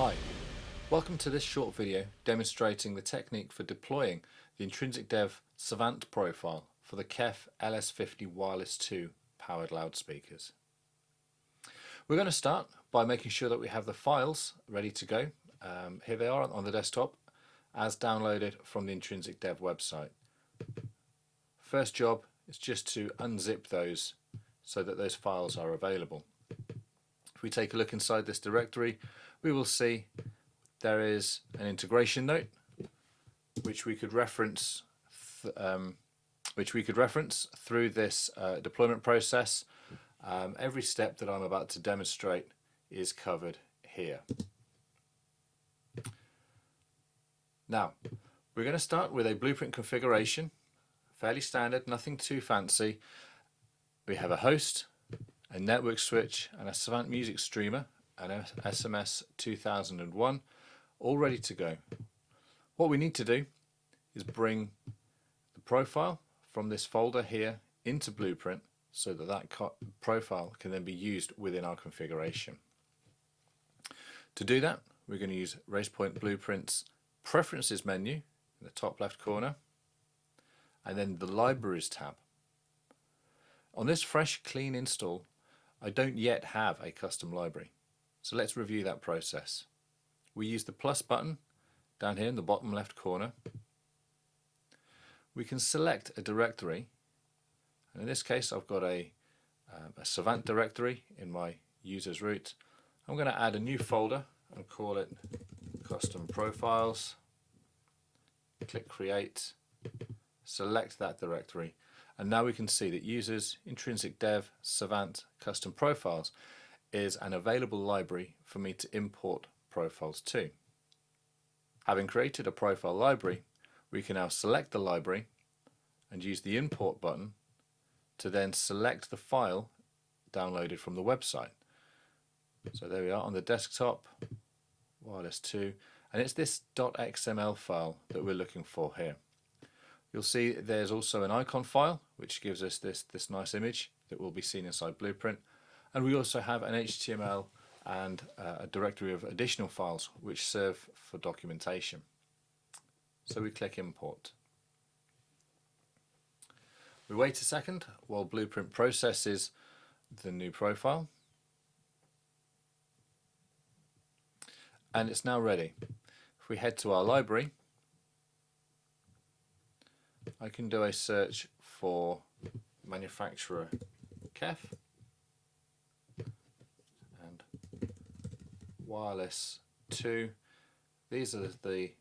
Hi, welcome to this short video demonstrating the technique for deploying the Intrinsic Dev Savant Profile for the KEF LS50 Wireless II powered loudspeakers. We're going to start by making sure that we have the files ready to go. Here they are on the desktop as downloaded from the Intrinsic Dev website. First job is just to unzip those so that those files are available. If we take a look inside this directory, we will see there is an integration note which we could reference through this deployment process. Every step that I'm about to demonstrate is covered here. Now, we're going to start with a blueprint configuration, fairly standard, nothing too fancy. We have a host, a network switch, and a Savant music streamer, an SMS 2001, all ready to go. What we need to do is bring the profile from this folder here into Blueprint so that that profile can then be used within our configuration. To do that, we're going to use RacePoint Blueprint's Preferences menu in the top left corner, and then the Libraries tab. On this fresh, clean install, I don't yet have a custom library. So let's review that process. We use the plus button down here in the bottom left corner. We can select a directory, and in this case I've got a Savant directory in my user's root. I'm going to add a new folder and call it Custom Profiles. Click Create, select that directory, and now we can see that users Intrinsic Dev Savant Custom Profiles is an available library for me to import profiles to. Having created a profile library, we can now select the library and use the import button to then select the file downloaded from the website. So there we are on the desktop, Wireless 2, and it's this .xml file that we're looking for here. You'll see there's also an icon file which gives us this nice image that will be seen inside Blueprint, and we also have an HTML and a directory of additional files which serve for documentation. So we click Import. We wait a second while Blueprint processes the new profile, and it's now ready. If we head to our library, I can do a search for manufacturer KEF and Wireless 2. These are the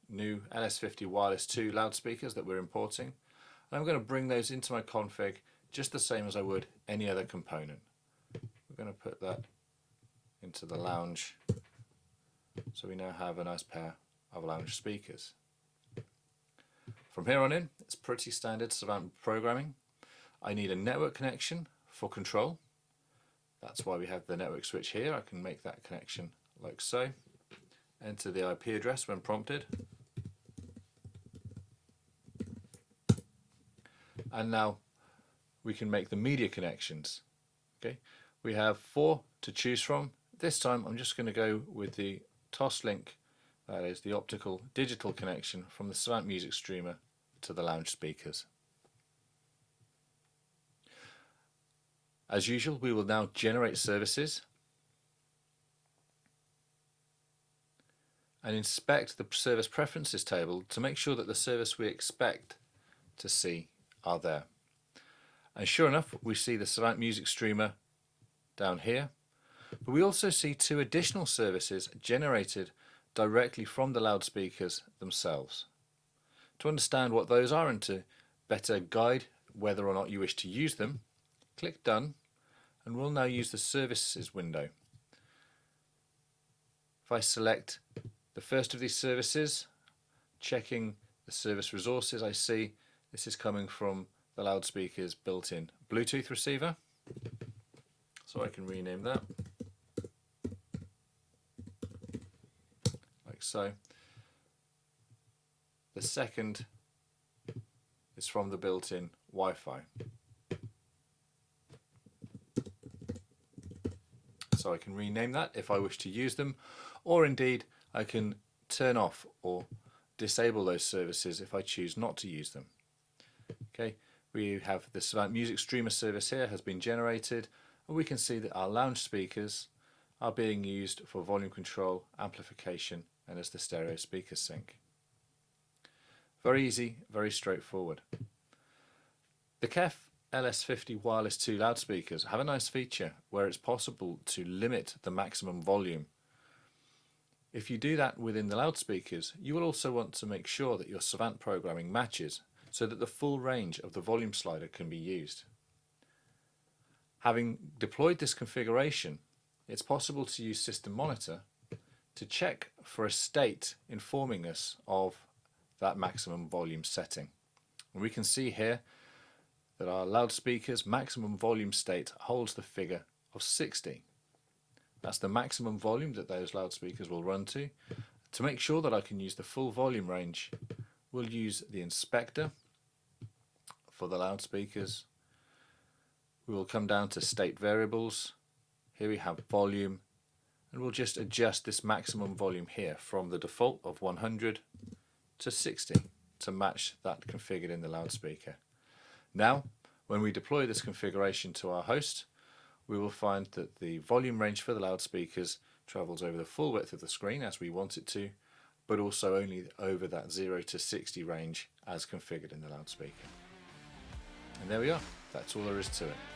new LS50 Wireless 2 loudspeakers that we're importing. And I'm going to bring those into my config just the same as I would any other component. We're going to put that into the lounge so we now have a nice pair of lounge speakers. From here on in, it's pretty standard Savant programming. I need a network connection for control. That's why we have the network switch here. I can make that connection like so. Enter the IP address when prompted. And now we can make the media connections. Okay, we have 4 to choose from. This time I'm just going to go with the Toslink, that is the optical digital connection from the Savant music streamer to the lounge speakers. As usual, we will now generate services and inspect the service preferences table to make sure that the service we expect to see are there. And sure enough, we see the Savant music streamer down here, but we also see 2 additional services generated directly from the loudspeakers themselves. To understand what those are and to better guide whether or not you wish to use them, click Done, and we'll now use the Services window. If I select the first of these services, checking the service resources, I see this is coming from the loudspeaker's built-in Bluetooth receiver, so I can rename that like so. The second is from the built-in Wi-Fi. so I can rename that if I wish to use them, or indeed I can turn off or disable those services if I choose not to use them. Okay, we have the Savant Music Streamer service here has been generated, and we can see that our lounge speakers are being used for volume control, amplification, and as the stereo speaker sync. Very easy, very straightforward. The KEF LS50 Wireless 2 loudspeakers have a nice feature where it's possible to limit the maximum volume. If you do that within the loudspeakers, you will also want to make sure that your Savant programming matches so that the full range of the volume slider can be used. Having deployed this configuration, it's possible to use System Monitor to check for a state informing us of that maximum volume setting. And we can see here that our loudspeakers maximum volume state holds the figure of 60. That's the maximum volume that those loudspeakers will run to. To make sure that I can use the full volume range, we'll use the inspector for the loudspeakers. We will come down to state variables. Here we have volume, and we'll just adjust this maximum volume here from the default of 100 to 60 to match that configured in the loudspeaker. Now, when we deploy this configuration to our host, we will find that the volume range for the loudspeakers travels over the full width of the screen as we want it to, but also only over that 0 to 60 range as configured in the loudspeaker. And there we are. That's all there is to it.